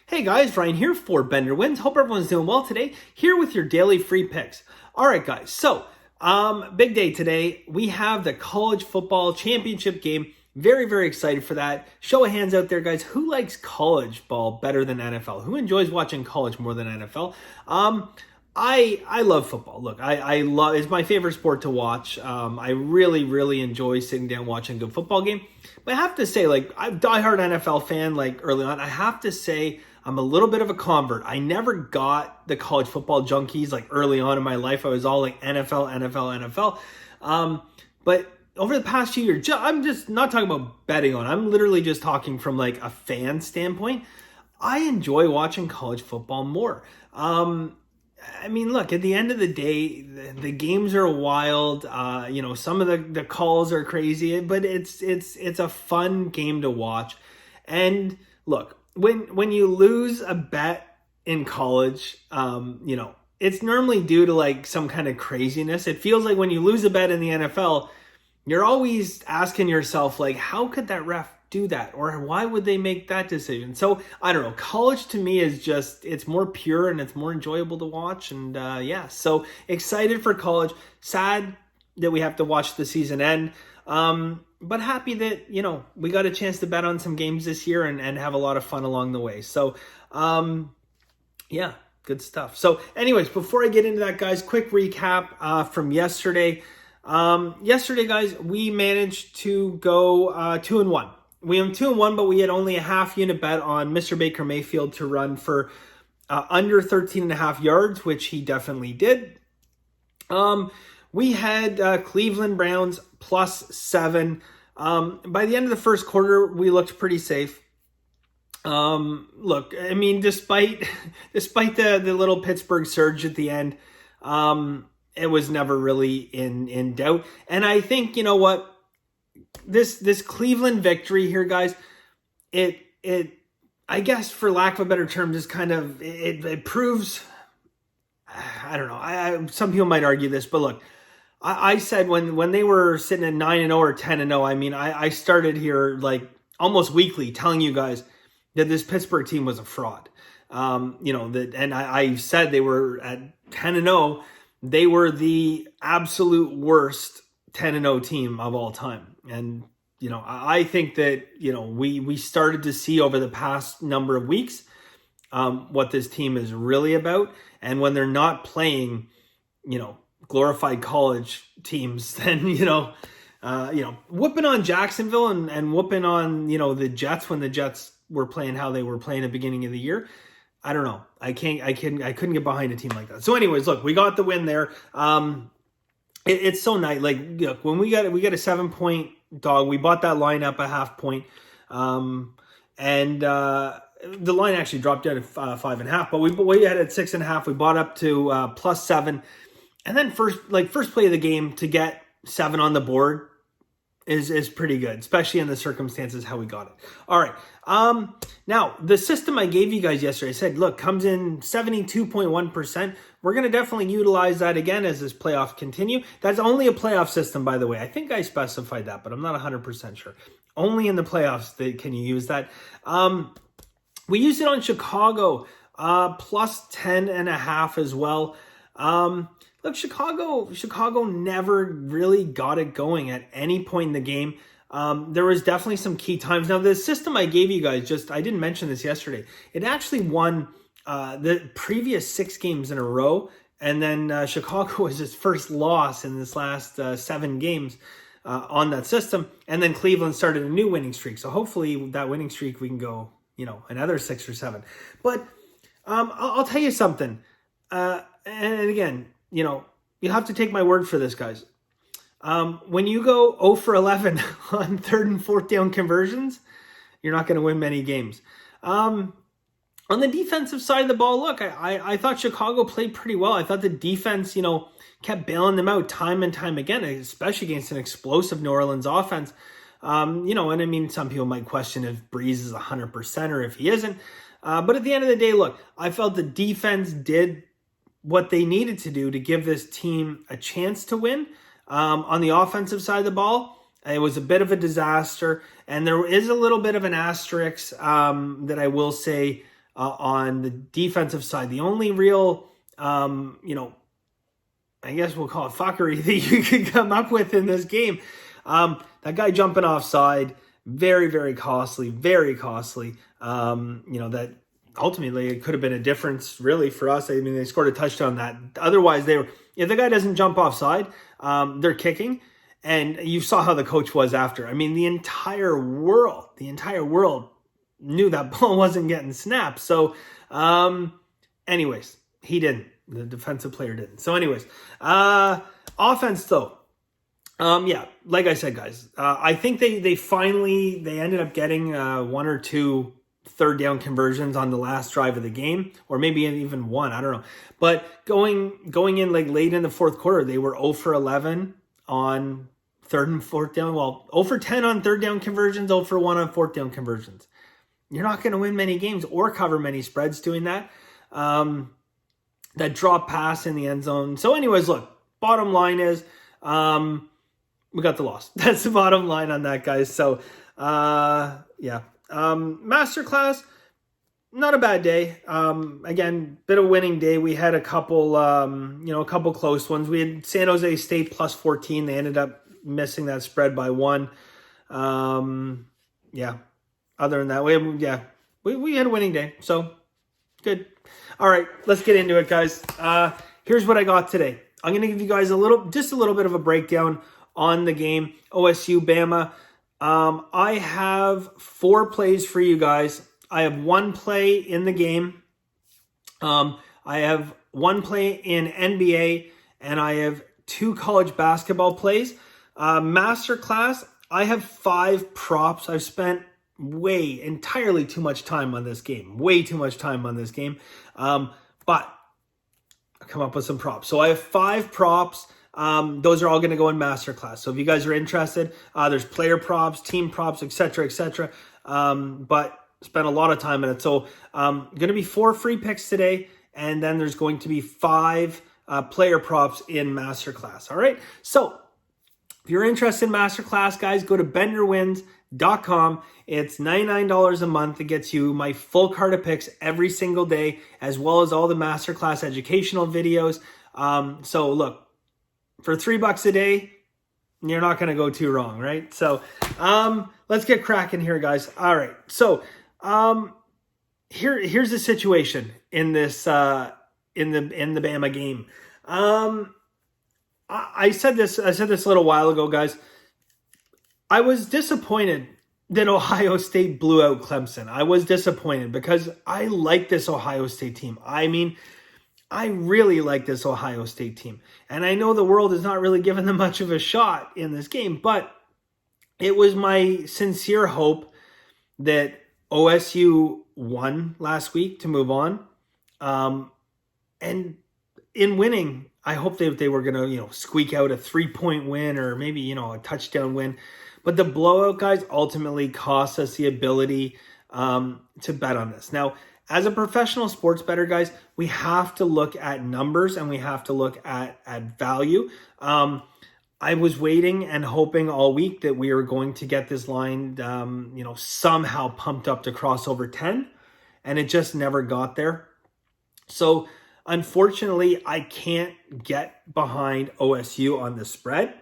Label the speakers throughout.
Speaker 1: Hey guys, Ryan here for Bender Wins. Hope everyone's doing well today. Here with your daily free picks. All right, guys. So, big day today. We have the college football championship game. Very, very excited for that. Show of hands out there, guys. Who likes college ball better than NFL? Who enjoys watching college more than NFL? I love football. Look, I love, it's my favorite sport to watch. I really, really enjoy sitting down watching a good football game. But I have to say, like, I'm a diehard NFL fan, like, early on. I have to say, I'm a little bit of a convert. I never got the college football junkies, like, early on in my life. I was all like NFL, NFL, NFL. But over the past few years, I'm just not talking about betting on. I'm literally just talking from, like, a fan standpoint. I enjoy watching college football more. I mean, look, at the end of the day, the games are wild. Some of the calls are crazy, but it's a fun game to watch. And look, when you lose a bet in college, it's normally due to like some kind of craziness. It feels like when you lose a bet in the NFL, you're always asking yourself, like, how could that ref do that? Or why would they make that decision? So I don't know. College to me is just, it's more pure and it's more enjoyable to watch. And so excited for college. Sad that we have to watch the season end. But happy that, we got a chance to bet on some games this year and have a lot of fun along the way. So, good stuff. So anyways, before I get into that, guys, quick recap from yesterday. Yesterday, guys, we managed to go 2-1. We went 2-1, but we had only a half unit bet on Mr. Baker Mayfield to run for under 13.5 yards, which he definitely did. We had Cleveland Browns +7. By the end of the first quarter, we looked pretty safe. Look, I mean, despite the little Pittsburgh surge at the end, it was never really in doubt. And I think, you know what? This Cleveland victory here, guys, it I guess, for lack of a better term, just kind of it proves, I don't know. Some people might argue this, but look, I said when they were sitting at 9-0 or 10-0, I mean, I started here like almost weekly telling you guys that this Pittsburgh team was a fraud. I said they were at 10-0. They were the absolute worst 10-0 team of all time. And, I think that, we started to see over the past number of weeks what this team is really about. And when they're not playing, glorified college teams, then, whooping on Jacksonville and whooping on, the Jets when the Jets were playing how they were playing at the beginning of the year. I don't know. I couldn't get behind a team like that. So anyways, look, we got the win there. It's so nice. Like, look, when we got a 7-point dog, we bought that line up a half point. The line actually dropped down to 5.5, but we had it at 6.5. We bought up to +7. And then first play of the game to get 7 on the board is pretty good, especially in the circumstances how we got it. All right. Now, the system I gave you guys yesterday, I said, look, comes in 72.1%. We're going to definitely utilize that again as this playoff continue. That's only a playoff system, by the way. I think I specified that, but I'm not 100% sure. Only in the playoffs can you use that. We used it on Chicago, +10.5 as well. Look, Chicago never really got it going at any point in the game. There was definitely some key times. Now, the system I gave you guys, I didn't mention this yesterday. It actually won the previous 6 games in a row. And then Chicago was his first loss in this last 7 games on that system. And then Cleveland started a new winning streak. So hopefully that winning streak, we can go, another 6 or 7. But I'll tell you something. And again, you have to take my word for this, guys. When you go 0 for 11 on 3rd and 4th down conversions, you're not going to win many games. On the defensive side of the ball, look, I thought Chicago played pretty well. I thought the defense, kept bailing them out time and time again, especially against an explosive New Orleans offense. And I mean, some people might question if Breeze is 100% or if he isn't. But at the end of the day, look, I felt the defense did what they needed to do to give this team a chance to win. On the offensive side of the ball, it was a bit of a disaster, and there is a little bit of an asterisk that I will say on the defensive side. The only real, I guess we'll call it fuckery that you could come up with in this game. That guy jumping offside, very, very costly, very costly. That ultimately it could have been a difference really for us. I mean, they scored a touchdown that otherwise if the guy doesn't jump offside, they're kicking. And you saw how the coach was after. I mean, the entire world knew that ball wasn't getting snapped. So, anyways, he didn't. The defensive player didn't. So anyways, offense though. Like I said, guys, I think they ended up getting one or two third down conversions on the last drive of the game, or maybe even one, I don't know. But going in like late in the fourth quarter, they were 0 for 11 on third and fourth down. Well, 0 for 10 on third down conversions, 0 for 1 on fourth down conversions. You're not going to win many games or cover many spreads doing that. That drop pass in the end zone. So anyways, look, bottom line is we got the loss. That's the bottom line on that, guys. So, Masterclass, not a bad day. Again, bit of winning day. We had a couple close ones. We had San Jose State plus 14. They ended up missing that spread by 1. Other than that, we had a winning day. So, good. All right, let's get into it, guys. Here's what I got today. I'm going to give you guys just a little bit of a breakdown on the game, OSU Bama. I have 4 plays for you guys. I have 1 play in the game. I have 1 play in NBA, and I have 2 college basketball plays. Masterclass, I have 5 props. I've spent entirely too much time on this game. Way too much time on this game. But I'll come up with some props. So I have 5 props. Those are all going to go in Masterclass. So if you guys are interested, there's player props, team props, etc. But spent a lot of time in it. So going to be 4 free picks today. And then there's going to be 5 player props in Masterclass. All right. So if you're interested in Masterclass, guys, go to bettor.com. It's $99 a month. It gets you my full card of picks every single day, as well as all the Masterclass educational videos. So look, for $3 a day, you're not going to go too wrong, right? So let's get cracking here, guys. All right. So here's the situation in this in the Bama game. I said this a little while ago, guys. I was disappointed that Ohio State blew out Clemson. I was disappointed because I like this Ohio State team. I mean, I really like this Ohio State team. And I know the world is not really giving them much of a shot in this game, but it was my sincere hope that OSU won last week to move on. And in winning, I hope they were going to, squeak out a 3-point win or maybe, a touchdown win. But the blowout, guys, ultimately cost us the ability to bet on this. Now, as a professional sports bettor, guys, we have to look at numbers and we have to look at value. I was waiting and hoping all week that we were going to get this line, somehow pumped up to cross over 10, and it just never got there. So, unfortunately, I can't get behind OSU on the spread.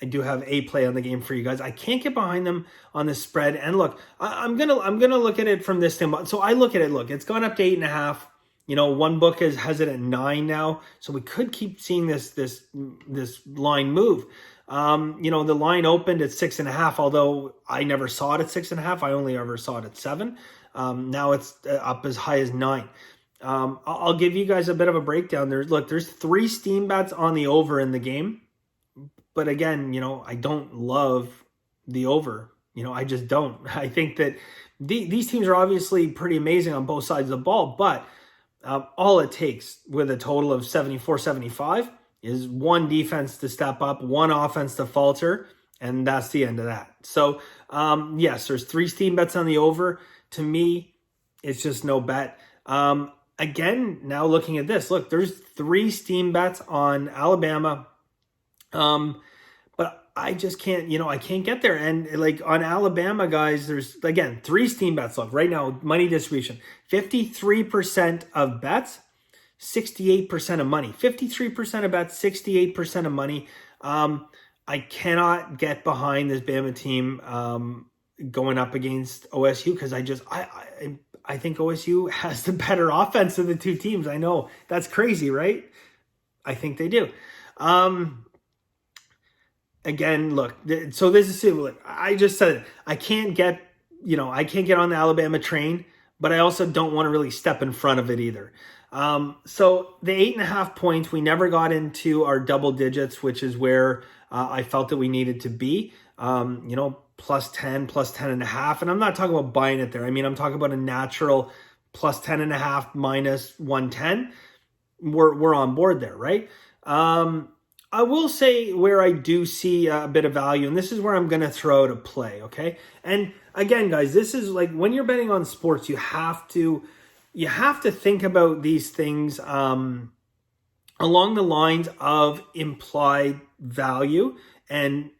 Speaker 1: I do have a play on the game for you guys. I can't get behind them on the spread. And look, I'm gonna look at it from this standpoint. So I look at it. Look, it's gone up to 8.5. One book has it at 9 now. So we could keep seeing this line move. The line opened at 6.5. Although I never saw it at 6.5. I only ever saw it at 7. Now it's up as high as 9. I'll give you guys a bit of a breakdown. There's 3 steam bets on the over in the game. But again, I don't love the over. I just don't. I think that these teams are obviously pretty amazing on both sides of the ball, but all it takes with a total of 74-75 is one defense to step up, one offense to falter, and that's the end of that. So, yes, there's 3 steam bets on the over. To me, it's just no bet. Again, now looking at this, look, there's 3 steam bets on Alabama. But I just can't, I can't get there. And like on Alabama, guys, there's again 3 steam bets. Look, right now, money distribution, 53% of bets, 68% of money. 53% of bets, 68% of money. I cannot get behind this Bama team going up against OSU because I think OSU has the better offense of the 2 teams. I know that's crazy, right? I think they do. Again, look, so this is look, I just said it. I can't get on the Alabama train, but I also don't want to really step in front of it either. So the 8.5 points, we never got into our double digits, which is where I felt that we needed to be. Plus 10, plus 10.5. And I'm not talking about buying it there. I mean, I'm talking about a natural plus 10.5 minus 110. We're on board there, right? I will say where I do see a bit of value, and this is where I'm going to throw out a play, okay? And again, guys, this is like when you're betting on sports, you have to think about these things along the lines of implied value and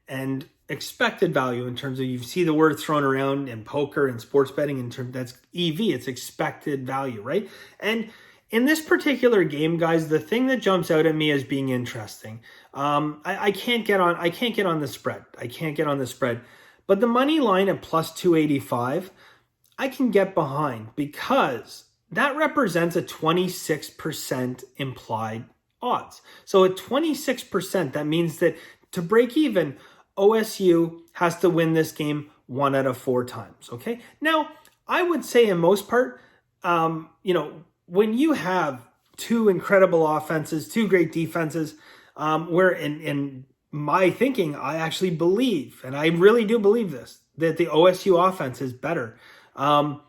Speaker 1: expected value in terms of, you see the word thrown around in poker and sports betting in terms, that's EV, it's expected value, right? And in this particular game, guys, the thing that jumps out at me as being interesting, I can't get on the spread. I can't get on the spread. But the money line at plus 285, I can get behind because that represents a 26% implied odds. So at 26%, that means that to break even, OSU has to win this game 1 out of 4 times, okay? Now, I would say in most part, when you have 2 incredible offenses, 2 great defenses, where in my thinking, I actually believe, and I really do believe this, that the OSU offense is better. Do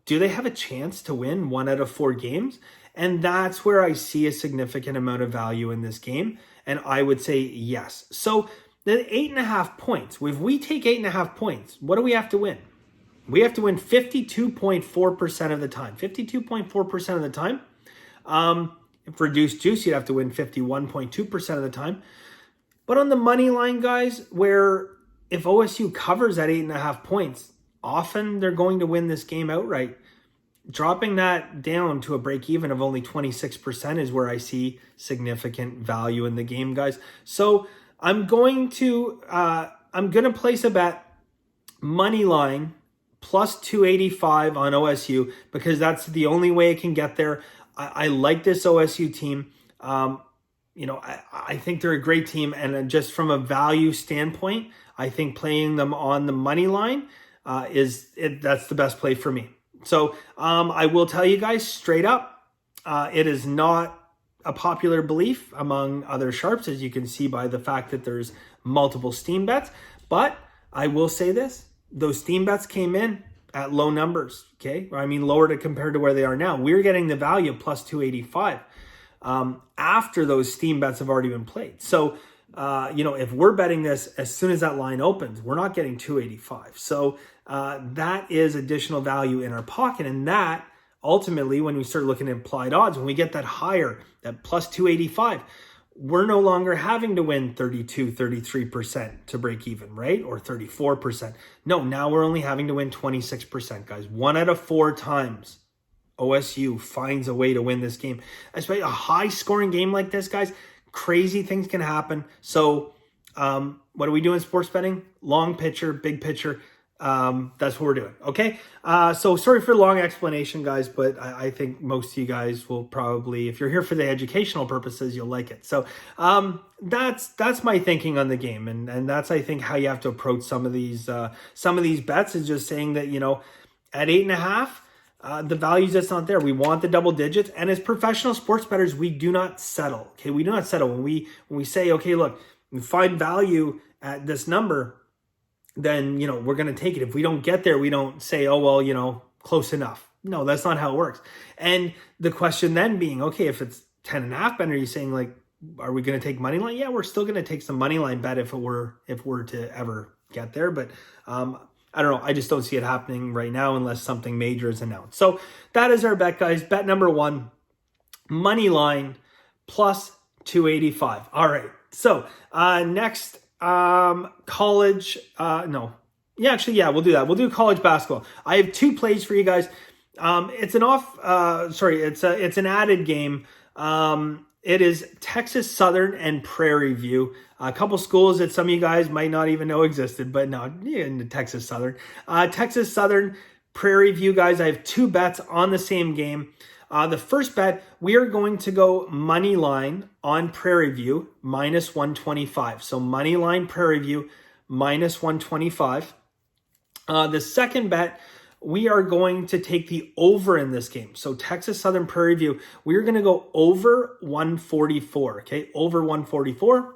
Speaker 1: they have a chance to win 1 out of 4 games? And that's where I see a significant amount of value in this game. And I would say yes. So the 8.5 points, if we take 8.5 points, what do we have to win? We have to win 52.4% of the time. 52.4% of the time. If reduced juice, you'd have to win 51.2% of the time. But on the money line, guys, where if OSU covers at 8.5 points, often they're going to win this game outright. Dropping that down to a break even of only 26% is where I see significant value in the game, guys. So I'm going to place a bet money line plus 285 on OSU because that's the only way it can get there. I like this OSU team. I think they're a great team, and just from a value standpoint, I think playing them on the money line that's the best play for me. So I will tell you guys straight up, it is not a popular belief among other sharps, as you can see by the fact that there's multiple steam bets. But I will say this, those steam bets came in at low numbers, okay? I mean, lower to compared to where they are now. We're getting the value of plus 285 after those steam bets have already been played. So, if we're betting this as soon as that line opens, we're not getting 285. So that is additional value in our pocket. And that ultimately, when we start looking at implied odds, when we get that higher, that plus 285, we're no longer having to win 32, 33% to break even, right? Or 34%. No, now we're only having to win 26%, guys. 1 out of 4 times OSU finds a way to win this game. Especially a high-scoring game like this, guys, crazy things can happen. So what do we do in sports betting? Long picture, big picture. That's what we're doing. Okay. So sorry for the long explanation, guys, but I think most of you guys will probably, if you're here for the educational purposes, you'll like it. So, that's my thinking on the game. And that's, I think, how you have to approach some of these bets, is just saying that, at 8.5, the value's just not there. We want the double digits. And as professional sports bettors, we do not settle. Okay. We do not settle when we say, okay, look, we find value at this number, then, we're going to take it. If we don't get there, we don't say, oh, well, close enough. No, that's not how it works. And the question then being, okay, if it's 10.5 bet, are you saying, like, are we going to take money line? Yeah, we're still going to take some money line bet if we're to ever get there. But I don't know. I just don't see it happening right now unless something major is announced. So that is our bet, guys. Bet number 1, money line plus 285. All right. So next college, no. Yeah, actually, yeah, we'll do that. We'll do college basketball. I have 2 plays for you guys. It's an added game. It is Texas Southern and Prairie View. A couple schools that some of you guys might not even know existed, but no, in Texas Southern. Texas Southern, Prairie View, guys. I have 2 bets on the same game. The first bet, we are going to go money line on Prairie View, minus 125. So money line Prairie View, minus 125. The second bet, we are going to take the over in this game. So Texas Southern Prairie View, we're going to go over 144, okay? Over 144.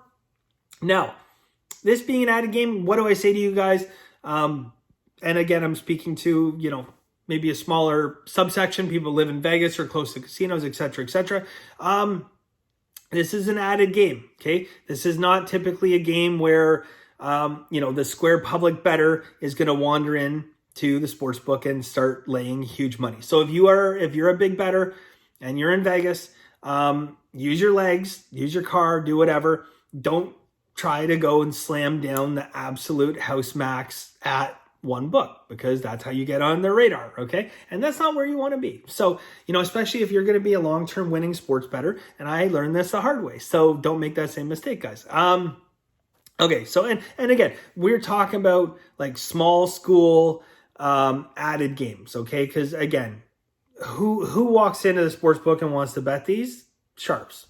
Speaker 1: Now, this being an added game, what do I say to you guys? And again, I'm speaking to, maybe a smaller subsection. People live in Vegas or close to casinos, et cetera, et cetera. This is an added game, okay? This is not typically a game where, the square public bettor is going to wander in to the sports book and start laying huge money. So if you're a big bettor and you're in Vegas, use your legs, use your car, do whatever. Don't try to go and slam down the absolute house max at one book, because that's how you get on their radar, okay? And that's not where you want to be. So, especially if you're going to be a long-term winning sports bettor, and I learned this the hard way. So don't make that same mistake, guys. Okay, so, and again, we're talking about like small school, added games, okay? Because again, who walks into the sports book and wants to bet these? Sharps,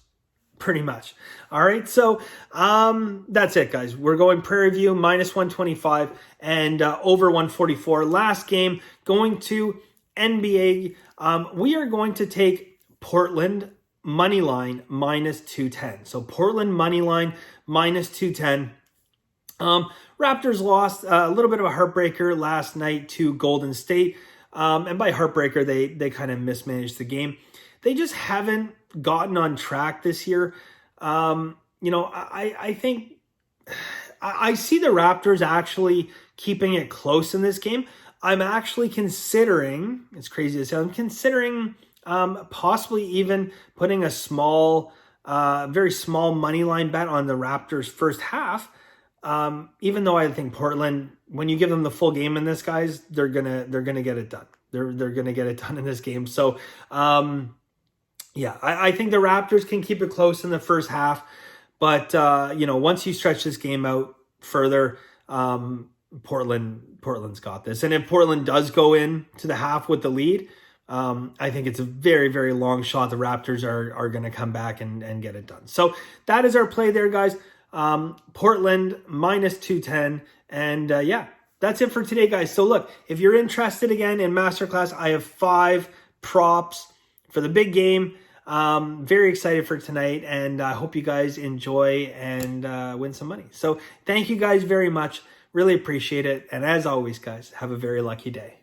Speaker 1: pretty much. All right, so that's it, guys. We're going Prairie View minus 125 and over 144. Last game, going to NBA. We are going to take Portland money line minus 210. So Portland money line minus 210. Raptors lost a little bit of a heartbreaker last night to Golden State. And by heartbreaker, they kind of mismanaged the game. They just haven't gotten on track this year. I think I see the Raptors actually keeping it close in this game. I'm actually considering, it's crazy to say, I'm considering possibly even putting a very small money line bet on the Raptors first half. Even though I think Portland, when you give them the full game in this, guys, they're gonna get it done. They're gonna get it done in this game. So, I think the Raptors can keep it close in the first half, but once you stretch this game out further, Portland's got this. And if Portland does go in to the half with the lead, I think it's a very, very long shot the Raptors are going to come back and get it done. So that is our play there, guys. Portland minus 210. And that's it for today, guys. So look, if you're interested again in Masterclass, I have 5 props for the big game. Very excited for tonight, and I hope you guys enjoy and win some money. So thank you guys very much. Really appreciate it. And as always, guys, have a very lucky day.